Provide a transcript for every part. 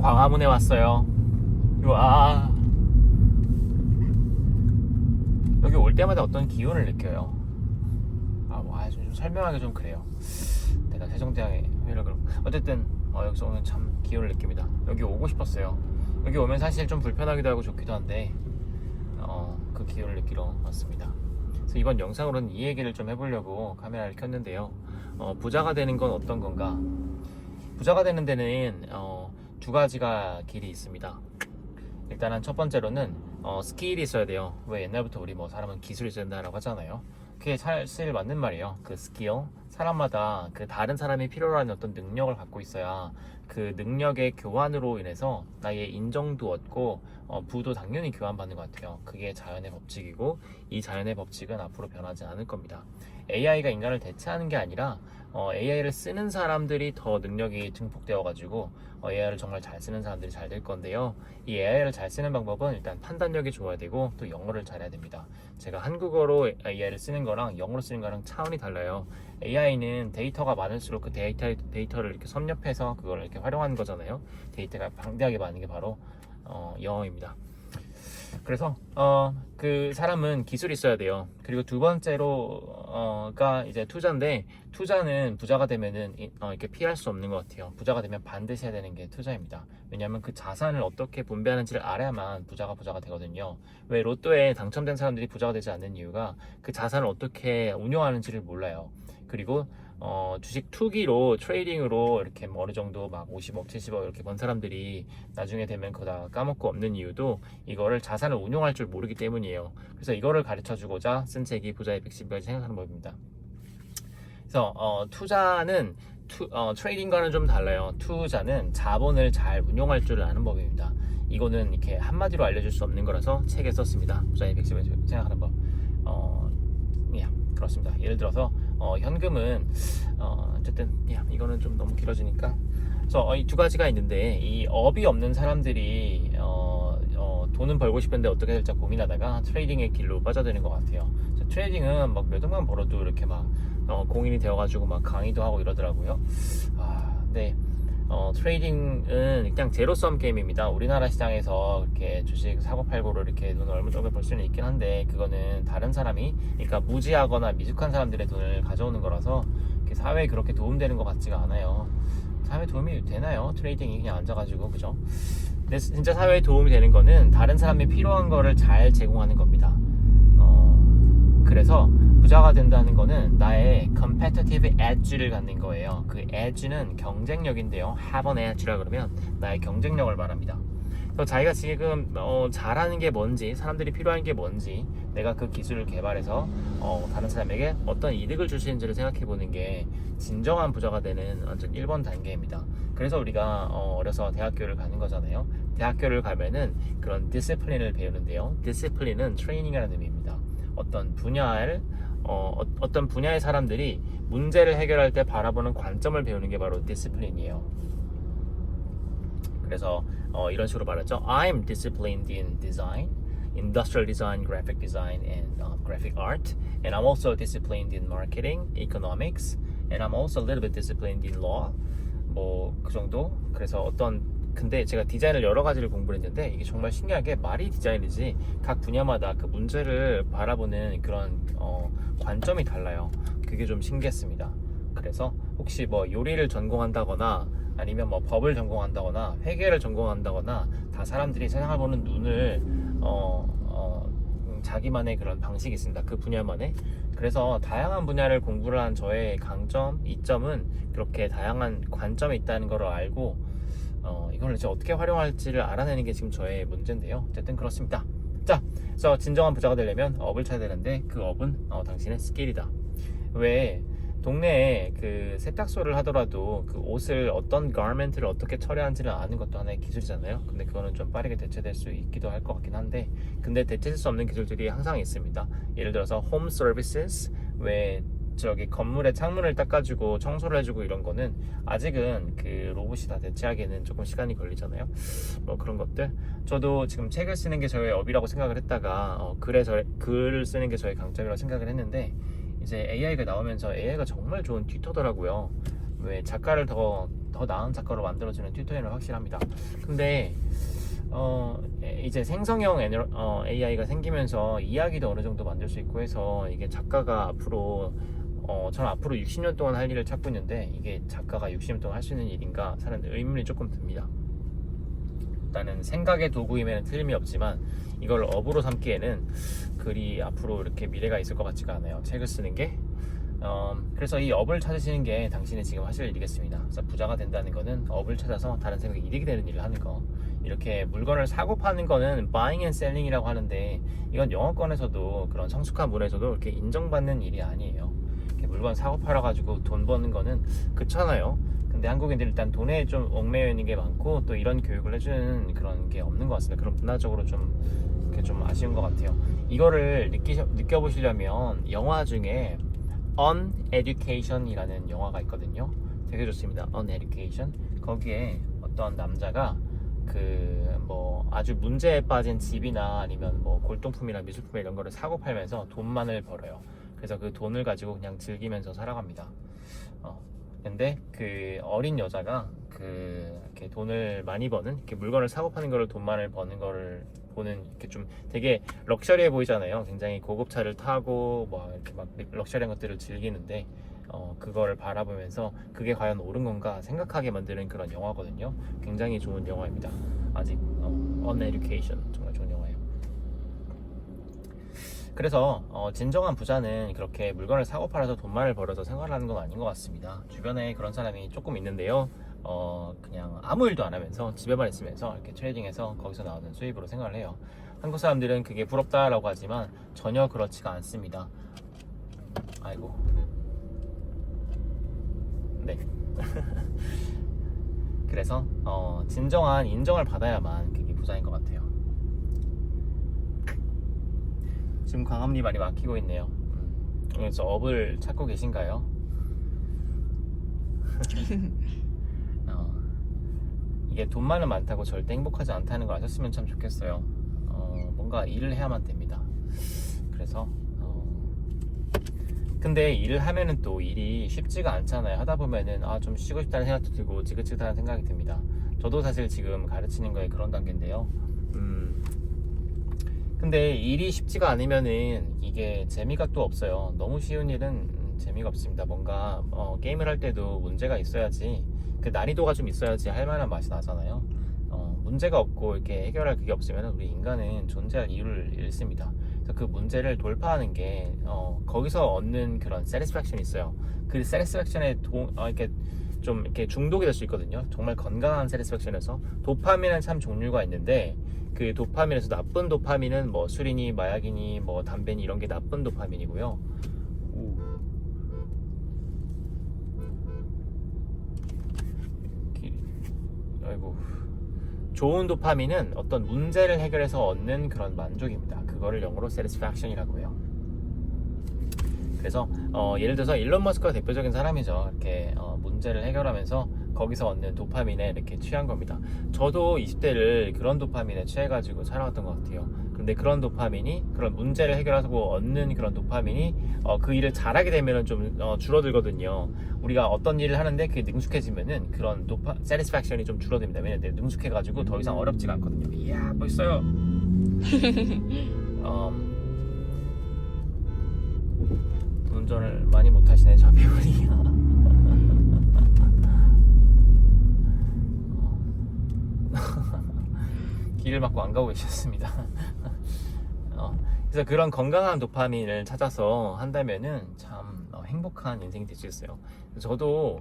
광화문에 왔어요. 와, 여기 올 때마다 어떤 기운을 느껴요. 좀 설명하기 좀 그래요. 내가 세종대왕의 회를 그럼 어쨌든 여기서 오면 참 기운을 느낍니다. 여기 오고 싶었어요. 여기 오면 사실 좀 불편하기도 하고 좋기도 한데 그 기운을 느끼러 왔습니다. 그래서 이번 영상으로는 이 얘기를 좀 해보려고 카메라를 켰는데요. 부자가 되는 건 어떤 건가? 부자가 되는 데는 두 가지가 길이 있습니다. 일단은 첫 번째로는 스킬이 있어야 돼요. 왜 옛날부터 우리 사람은 기술이 있어야 된다라고 하잖아요. 그게 사실 맞는 말이에요. 그 스킬, 사람마다 그 다른 사람이 필요로 하는 어떤 능력을 갖고 있어야 그 능력의 교환으로 인해서 나의 인정도 얻고 부도 당연히 교환받는 것 같아요. 그게 자연의 법칙이고 이 자연의 법칙은 앞으로 변하지 않을 겁니다. AI가 인간을 대체하는 게 아니라 AI를 쓰는 사람들이 더 능력이 증폭되어 가지고 AI를 정말 잘 쓰는 사람들이 잘 될 건데요. 이 AI를 잘 쓰는 방법은 일단 판단력이 좋아야 되고 또 영어를 잘해야 됩니다. 제가 한국어로 AI를 쓰는 거랑 영어로 쓰는 거랑 차원이 달라요. AI는 데이터가 많을수록 그 데이터를 이렇게 섭렵해서 그걸 이렇게 활용하는 거잖아요. 데이터가 방대하게 많은 게 바로 영어입니다. 그래서 그 사람은 기술이 있어야 돼요. 그리고 두 번째로가 이제 투자인데, 투자는 부자가 되면은 이렇게 피할 수 없는 것 같아요. 부자가 되면 반드시 해야 되는 게 투자입니다. 왜냐하면 그 자산을 어떻게 분배하는지를 알아야만 부자가 되거든요. 왜 로또에 당첨된 사람들이 부자가 되지 않는 이유가 그 자산을 어떻게 운용하는지를 몰라요. 그리고 주식 투기로 트레이딩으로 이렇게 어느 정도 막 50억 70억 이렇게 번 사람들이 나중에 되면 그거 다 까먹고 없는 이유도 이거를 자산을 운용할 줄 모르기 때문이에요. 그래서 이거를 가르쳐 주고자 쓴 책이 부자의 110가지 생각하는 법입니다. 그래서 투자는 트레이딩과는 좀 달라요. 투자는 자본을 잘 운용할 줄 아는 법입니다. 이거는 이렇게 한마디로 알려줄 수 없는 거라서 책에 썼습니다. 부자의 110가지 생각하는 법. 그렇습니다. 예를 들어서 현금은 어쨌든 이거는 좀 너무 길어지니까 그래서 이 두 가지가 있는데, 이 업이 없는 사람들이 돈은 벌고 싶은데 어떻게 될지 고민하다가 트레이딩의 길로 빠져드는 것 같아요. 트레이딩은 몇 억만 벌어도 이렇게 공인이 되어가지고 강의도 하고 이러더라고요. 근데 트레이딩은 그냥 제로섬 게임입니다. 우리나라 시장에서 이렇게 주식 사고 팔고로 이렇게 돈을 얼마 정도 벌 수는 있긴 한데, 그거는 다른 사람이, 그러니까 무지하거나 미숙한 사람들의 돈을 가져오는 거라서 사회에 그렇게 도움되는 것 같지가 않아요. 사회에 도움이 되나요? 트레이딩이 그냥 앉아가지고, 그죠? 근데 진짜 사회에 도움이 되는 거는 다른 사람이 필요한 거를 잘 제공하는 겁니다. 그래서 부자가 된다는 거는 나의 competitive edge를 갖는 거예요. 그 edge는 경쟁력인데요. have an edge라 그러면 나의 경쟁력을 말합니다. 그래서 자기가 지금 잘하는 게 뭔지, 사람들이 필요한 게 뭔지, 내가 그 기술을 개발해서 다른 사람에게 어떤 이득을 줄 수 있는지를 생각해 보는 게 진정한 부자가 되는 완전 1번 단계입니다. 그래서 우리가 어려서 대학교를 가는 거잖아요. 대학교를 가면은 그런 디시플린을 배우는데요. 디시플린은 트레이닝이라는 의미입니다. 어떤 분야의 사람들이 문제를 해결할 때 바라보는 관점을 배우는 게 바로 디시플린이에요. 그래서 이런 식으로 말하죠. I'm disciplined in design, industrial design, graphic design, and graphic art. And I'm also disciplined in marketing, economics, and I'm also a little bit disciplined in law. 그 정도. 그래서 근데 제가 디자인을 여러 가지를 공부를 했는데, 이게 정말 신기하게 말이 디자인이지 각 분야마다 그 문제를 바라보는 그런 관점이 달라요. 그게 좀 신기했습니다. 그래서 혹시 요리를 전공한다거나 아니면 법을 전공한다거나 회계를 전공한다거나 다 사람들이 세상을 보는 눈을 자기만의 그런 방식이 있습니다. 그 분야만의. 그래서 다양한 분야를 공부를 한 저의 강점, 이점은 그렇게 다양한 관점이 있다는 걸 알고 이걸 이제 어떻게 활용할지를 알아내는 게 지금 저의 문제인데요. 어쨌든 그렇습니다. 자, 그래서 진정한 부자가 되려면 업을 찾아야 되는데, 그 업은 당신의 스킬이다. 왜 동네에 그 세탁소를 하더라도 그 옷을 어떤 가르멘트를 어떻게 처리하는지를 아는 것도 하나의 기술이잖아요. 근데 그거는 좀 빠르게 대체될 수 있기도 할 것 같긴 한데, 근데 대체될 수 없는 기술들이 항상 있습니다. 예를 들어서 홈 서비스, 왜 건물의 창문을 닦아주고 청소를 해주고 이런 거는 아직은 그 로봇이 다 대체하기에는 조금 시간이 걸리잖아요. 그런 것들. 저도 지금 책을 쓰는 게 저의 업이라고 생각을 했다가 글을 쓰는 게 저의 강점이라고 생각을 했는데, 이제 AI가 나오면서 AI가 정말 좋은 튜터더라고요. 왜 작가를 더 나은 작가로 만들어주는 튜토리얼은 확실합니다. 근데 이제 생성형 AI가 생기면서 이야기도 어느 정도 만들 수 있고 해서 이게 작가가 앞으로 저는 앞으로 60년 동안 할 일을 찾고 있는데 이게 작가가 60년 동안 할 수 있는 일인가 하는 의문이 조금 듭니다. 일단은 생각의 도구임에는 틀림이 없지만 이걸 업으로 삼기에는 그리 앞으로 이렇게 미래가 있을 것 같지가 않아요. 책을 쓰는 게. 그래서 이 업을 찾으시는 게 당신이 지금 하실 일이겠습니다. 그래서 부자가 된다는 거는 업을 찾아서 다른 생각에 이득이 되는 일을 하는 거. 이렇게 물건을 사고 파는 거는 buying and selling이라고 하는데 이건 영어권에서도 그런 성숙한 문화에서도 이렇게 인정받는 일이 아니에요. 이렇게 물건 사고 팔아 가지고 돈 버는 거는 그렇잖아요. 근데 한국인들 일단 돈에 좀 얽매여 있는 게 많고 또 이런 교육을 해주는 그런 게 없는 것 같습니다. 그럼 문화적으로 좀 아쉬운 것 같아요. 이거를 느껴보시려면 영화 중에 Uneducation이라는 영화가 있거든요. 되게 좋습니다. Uneducation. 거기에 어떤 남자가 뭐 아주 문제에 빠진 집이나 아니면 뭐 골동품이나 미술품 이런 거를 사고 팔면서 돈만을 벌어요. 그래서 그 돈을 가지고 그냥 즐기면서 살아갑니다. 근데 그 어린 여자가 이렇게 돈을 많이 버는 이렇게 물건을 사고 파는 거를 돈만을 버는 거를 보는 이렇게 좀 되게 럭셔리해 보이잖아요. 굉장히 고급차를 타고 뭐 이렇게 막 럭셔리한 것들을 즐기는데 그거를 바라보면서 그게 과연 옳은 건가 생각하게 만드는 그런 영화거든요. 굉장히 좋은 영화입니다. 아직 Uneducation 정말 좋은 영화예요. 그래서 진정한 부자는 그렇게 물건을 사고 팔아서 돈만을 벌어서 생활을 하는 건 아닌 것 같습니다. 주변에 그런 사람이 조금 있는데요. 그냥 아무 일도 안 하면서 집에만 있으면서 이렇게 트레이딩해서 거기서 나오는 수입으로 생활을 해요. 한국 사람들은 그게 부럽다라고 하지만 전혀 그렇지가 않습니다. 아이고. 네. 그래서 진정한 인정을 받아야만 그게 부자인 것 같아요. 지금 광합리 많이 막히고 있네요. 그래서 업을 찾고 계신가요? 이게 돈만은 많다고 절대 행복하지 않다는 걸 아셨으면 참 좋겠어요. 뭔가 일을 해야만 됩니다. 그래서 근데 일을 하면은 또 일이 쉽지가 않잖아요. 하다 보면은 좀 쉬고 싶다는 생각도 들고 지긋지긋하다는 생각이 듭니다. 저도 사실 지금 가르치는 거에 그런 단계인데요. 근데 일이 쉽지가 않으면은 이게 재미가 또 없어요. 너무 쉬운 일은 재미가 없습니다. 뭔가 게임을 할 때도 문제가 있어야지, 그 난이도가 좀 있어야지 할 만한 맛이 나잖아요. 문제가 없고 이렇게 해결할 그게 없으면 우리 인간은 존재할 이유를 잃습니다. 그래서 그 문제를 돌파하는 게 거기서 얻는 그런 satisfaction이 있어요. 그 satisfaction에 이렇게 좀 이렇게 중독이 될 수 있거든요. 정말 건강한 satisfaction에서 도파민은 참 종류가 있는데 그 도파민에서 나쁜 도파민은 뭐 술이니 마약이니 뭐 담배니 이런 게 나쁜 도파민이고요. 아이고. 좋은 도파민은 어떤 문제를 해결해서 얻는 그런 만족입니다. 그거를 영어로 satisfaction이라고 해요. 그래서 예를 들어서 일론 머스크가 대표적인 사람이죠. 이렇게 문제를 해결하면서 거기서 얻는 도파민에 이렇게 취한 겁니다. 저도 20대를 그런 도파민에 취해가지고 살아왔던 것 같아요. 근데 그런 도파민이, 그런 문제를 해결하고 얻는 그런 도파민이 그 일을 잘하게 되면은 좀 줄어들거든요. 우리가 어떤 일을 하는데 그게 능숙해지면은 그런 satisfaction이 좀 줄어듭니다. 왜냐면 능숙해가지고 더 이상 어렵지가 않거든요. 이야, 멋있어요. 운전을 많이 못하시네, 저 배우리. 길을 막고 안 가고 계셨습니다. 그래서 그런 건강한 도파민을 찾아서 한다면은 참 행복한 인생이 될 수 있어요. 저도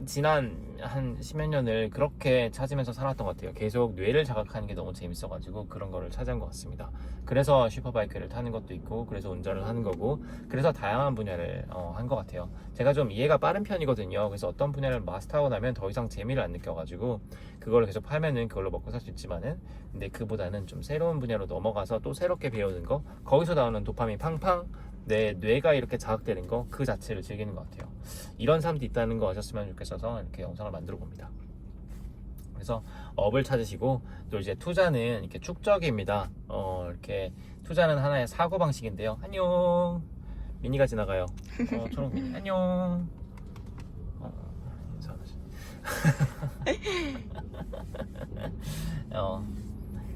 지난 한 10여 년을 그렇게 찾으면서 살았던 것 같아요. 계속 뇌를 자극하는 게 너무 재밌어가지고 그런 거를 찾은 것 같습니다. 그래서 슈퍼바이크를 타는 것도 있고, 그래서 운전을 하는 거고, 그래서 다양한 분야를 한 것 같아요. 제가 좀 이해가 빠른 편이거든요. 그래서 어떤 분야를 마스터하고 나면 더 이상 재미를 안 느껴가지고 그걸 계속 팔면은 그걸로 먹고 살 수 있지만은, 근데 그보다는 좀 새로운 분야로 넘어가서 또 새롭게 배우는 거, 거기서 나오는 도파민 팡팡, 내 뇌가 이렇게 자극되는 거, 그 자체를 즐기는 것 같아요. 이런 사람도 있다는 거 아셨으면 좋겠어서 이렇게 영상을 만들어 봅니다. 그래서 업을 찾으시고, 또 이제 투자는 이렇게 축적입니다. 이렇게 투자는 하나의 사고 방식인데요. 안녕. 미니가 지나가요. 초록 미니. 안녕.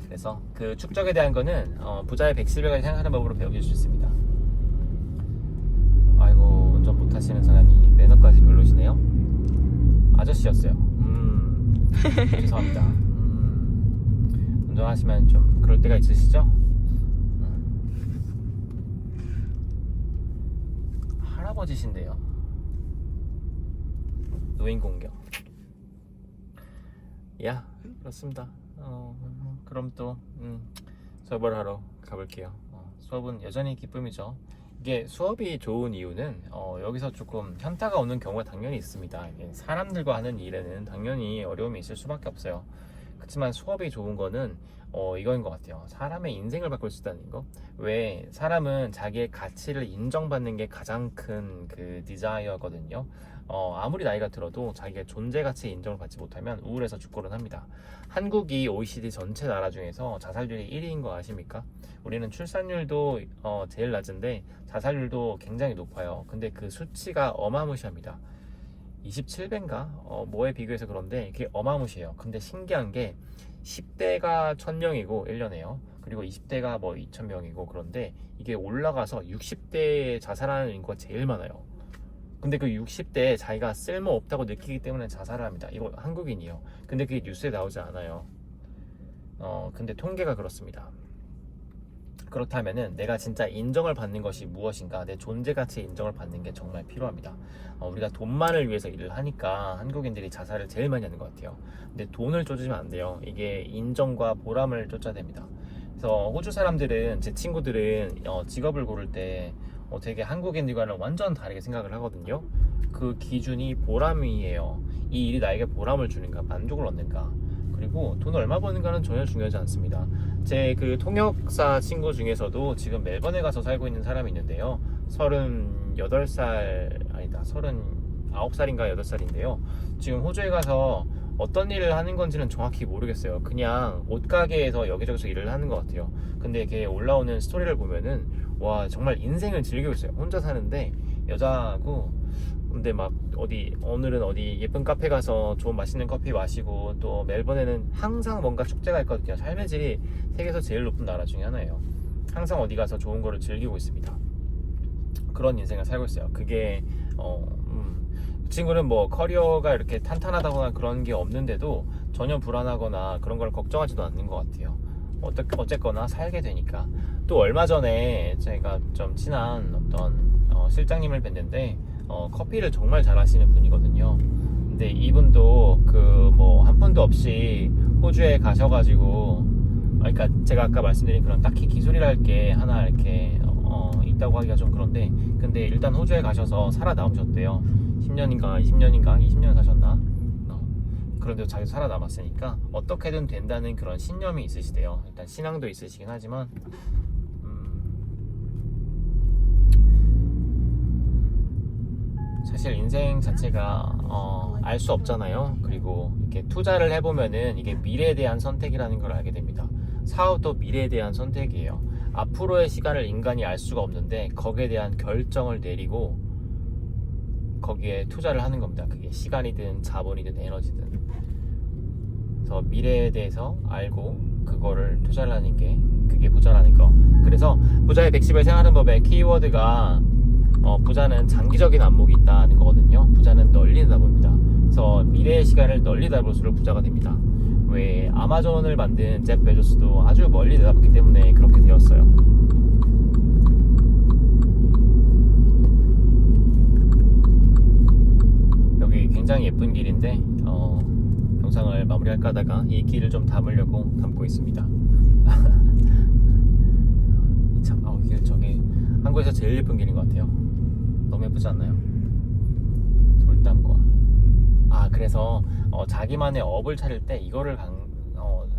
그래서 그 축적에 대한 거는 부자의 110일까지 생각하는 법으로 배우실 수 있습니다. 아이고, 운전 못하시는 사람이 매너까지 별로시네요. 아저씨였어요. 죄송합니다. 운전하시면 좀 그럴 때가 있으시죠? 할아버지신데요. 노인 공격. 야, 그렇습니다. 그럼 또 수업을 하러 가볼게요. 수업은 여전히 기쁨이죠. 이게 수업이 좋은 이유는 여기서 조금 현타가 오는 경우가 당연히 있습니다. 이게 사람들과 하는 일에는 당연히 어려움이 있을 수밖에 없어요. 그렇지만 수업이 좋은 거는 이거인 것 같아요. 사람의 인생을 바꿀 수 있다는 거. 왜 사람은 자기의 가치를 인정받는 게 가장 큰 그 디자이어거든요. 아무리 나이가 들어도 자기의 존재 가치의 인정을 받지 못하면 우울해서 죽고는 합니다. 한국이 OECD 전체 나라 중에서 자살률이 1위인 거 아십니까? 우리는 출산율도 제일 낮은데 자살률도 굉장히 높아요. 근데 그 수치가 어마무시합니다. 27배인가? 뭐에 비교해서 그런데 그게 어마무시해요. 근데 신기한 게 10대가 1000명이고 1년에요. 그리고 20대가 뭐 2000명이고 그런데 이게 올라가서 60대에 자살하는 인구가 제일 많아요. 근데 그 60대에 자기가 쓸모없다고 느끼기 때문에 자살을 합니다. 이거 한국인이요. 근데 그게 뉴스에 나오지 않아요. 근데 통계가 그렇습니다. 그렇다면은 내가 진짜 인정을 받는 것이 무엇인가, 내 존재 가치의 인정을 받는 게 정말 필요합니다. 우리가 돈만을 위해서 일을 하니까 한국인들이 자살을 제일 많이 하는 것 같아요. 근데 돈을 쫓으면 안 돼요. 이게 인정과 보람을 쫓아야 됩니다. 그래서 호주 사람들은, 제 친구들은 직업을 고를 때 되게 한국인들과는 완전 다르게 생각을 하거든요. 그 기준이 보람이에요. 이 일이 나에게 보람을 주는가, 만족을 얻는가. 그리고 돈을 얼마 버는가는 전혀 중요하지 않습니다. 제 그 통역사 친구 중에서도 지금 멜번에 가서 살고 있는 사람이 있는데요. 38살, 아니다, 39살인가 8살인데요. 지금 호주에 가서 어떤 일을 하는 건지는 정확히 모르겠어요. 그냥 옷가게에서 여기저기서 일을 하는 것 같아요. 근데 걔 올라오는 스토리를 보면은 와, 정말 인생을 즐기고 있어요. 혼자 사는데 여자하고, 근데 막 오늘은 어디 예쁜 카페 가서 좋은 맛있는 커피 마시고, 또 멜번에는 항상 뭔가 축제가 있거든요. 삶의 질이 세계에서 제일 높은 나라 중에 하나예요. 항상 어디 가서 좋은 거를 즐기고 있습니다. 그런 인생을 살고 있어요. 그게 그 친구는 뭐 커리어가 이렇게 탄탄하다거나 그런 게 없는데도 전혀 불안하거나 그런 걸 걱정하지도 않는 것 같아요. 어쨌거나 살게 되니까. 또 얼마 전에 제가 좀 친한 어떤 실장님을 뵀는데 커피를 정말 잘하시는 분이거든요. 근데 이분도 그 뭐 한 푼도 없이 호주에 가셔가지고, 그러니까 제가 아까 말씀드린 그런 딱히 기술이랄 게 하나 이렇게 있다고 하기가 좀 그런데, 근데 일단 호주에 가셔서 살아남으셨대요. 10년인가 20년 사셨나? 그런데도 자기 살아남았으니까 어떻게든 된다는 그런 신념이 있으시대요. 일단 신앙도 있으시긴 하지만 사실 인생 자체가 알 수 없잖아요. 그리고 이렇게 투자를 해보면은 이게 미래에 대한 선택이라는 걸 알게 됩니다. 사업도 미래에 대한 선택이에요. 앞으로의 시간을 인간이 알 수가 없는데 거기에 대한 결정을 내리고 거기에 투자를 하는 겁니다. 그게 시간이든 자본이든 에너지든. 그래서 미래에 대해서 알고 그거를 투자를 하는 게, 그게 부자라는 거. 그래서 부자의 110을 생각하는 법의 키워드가 부자는 장기적인 안목이 있다는 거거든요. 부자는 널리 내다봅니다. 그래서 미래의 시간을 널리 내다볼수록 부자가 됩니다. 왜 아마존을 만든 잭 베조스도 아주 멀리 내다봤기 때문에 그렇게 되었어요. 여기 굉장히 예쁜 길인데 영상을 마무리할까 하다가 이 길을 좀 담으려고 담고 있습니다. 참, 길 저기 한국에서 제일 예쁜 길인 것 같아요. 너무 예쁘지 않나요? 돌담과. 그래서 자기만의 업을 차릴 때 이거를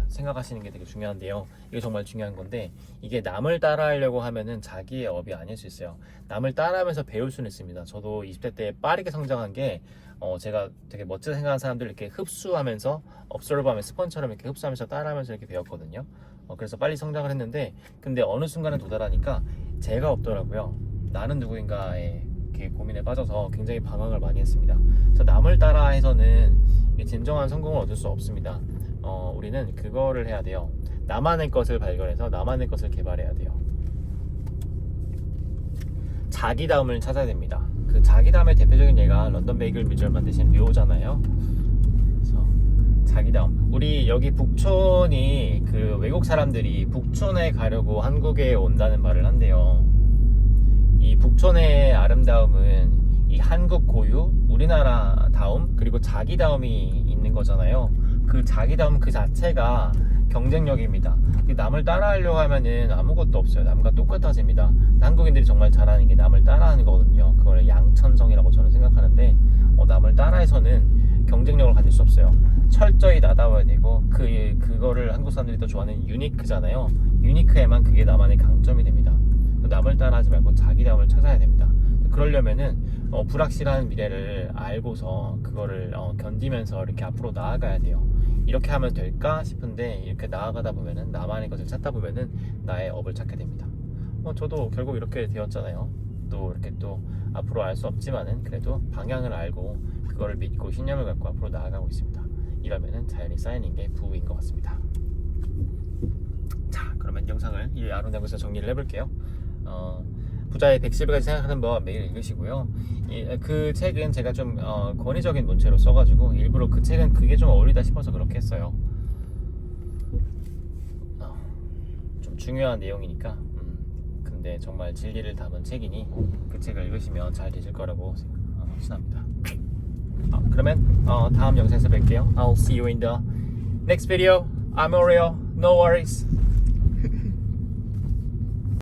생각하시는 게 되게 중요한데요. 이게 정말 중요한 건데, 이게 남을 따라하려고 하면은 자기의 업이 아닐 수 있어요. 남을 따라하면서 배울 수는 있습니다. 저도 20대 때 빠르게 성장한 게 제가 되게 멋지다 생각하는 사람들 이렇게 흡수하면서, observe하면서, 스펀처럼 이렇게 흡수하면서 따라하면서 이렇게 배웠거든요. 그래서 빨리 성장을 했는데, 근데 어느 순간에 도달하니까 제가 없더라고요. 나는 누구인가에 이렇게 고민에 빠져서 굉장히 방황을 많이 했습니다. 그래서 남을 따라 해서는 진정한 성공을 얻을 수 없습니다. 우리는 그거를 해야 돼요. 나만의 것을 발견해서 나만의 것을 개발해야 돼요. 자기다움을 찾아야 됩니다. 그 자기다움의 대표적인 예가 런던 베이글 뮤지엄 만드신 류잖아요. 그래서 자기다움. 우리 여기 북촌이 그 외국 사람들이 북촌에 가려고 한국에 온다는 말을 한대요. 이 북촌의 아름다움은 이 한국 고유, 우리나라다움, 그리고 자기다움이 있는 거잖아요. 그 자기다움 그 자체가 경쟁력입니다. 남을 따라하려고 하면은 아무것도 없어요. 남과 똑같아집니다. 한국인들이 정말 잘하는 게 남을 따라하는 거거든요. 그걸 양천성이라고 저는 생각하는데, 남을 따라해서는 경쟁력을 가질 수 없어요. 철저히 나다워야 되고, 그거를 한국 사람들이 더 좋아하는 유니크잖아요. 유니크에만 그게 나만의 강점이 됩니다. 남을 따라하지 말고 자기다움을 찾아야 됩니다. 그러려면은 불확실한 미래를 알고서 그거를 견디면서 이렇게 앞으로 나아가야 돼요. 이렇게 하면 될까 싶은데, 이렇게 나아가다 보면은 나만의 것을 찾다 보면은 나의 업을 찾게 됩니다. 저도 결국 이렇게 되었잖아요. 또 이렇게 또 앞으로 알 수 없지만은 그래도 방향을 알고 그거를 믿고 신념을 갖고 앞으로 나아가고 있습니다. 이러면은 자연히 쌓이는 게 부인 것 같습니다. 자, 그러면 영상을 이 아름다운 것에서 정리를 해볼게요. 부자의 110일까지 생각하는 법 매일 읽으시고요. 그 책은 제가 좀 권위적인 문체로 써가지고 일부러 그 책은 그게 좀 어울리다 싶어서 그렇게 했어요. 좀 중요한 내용이니까. 근데 정말 진리를 담은 책이니 그 책을 읽으시면 잘 되실 거라고 확신합니다. 그러면 다음 영상에서 뵐게요. I'll see you in the next video. I'm Oreo. No worries.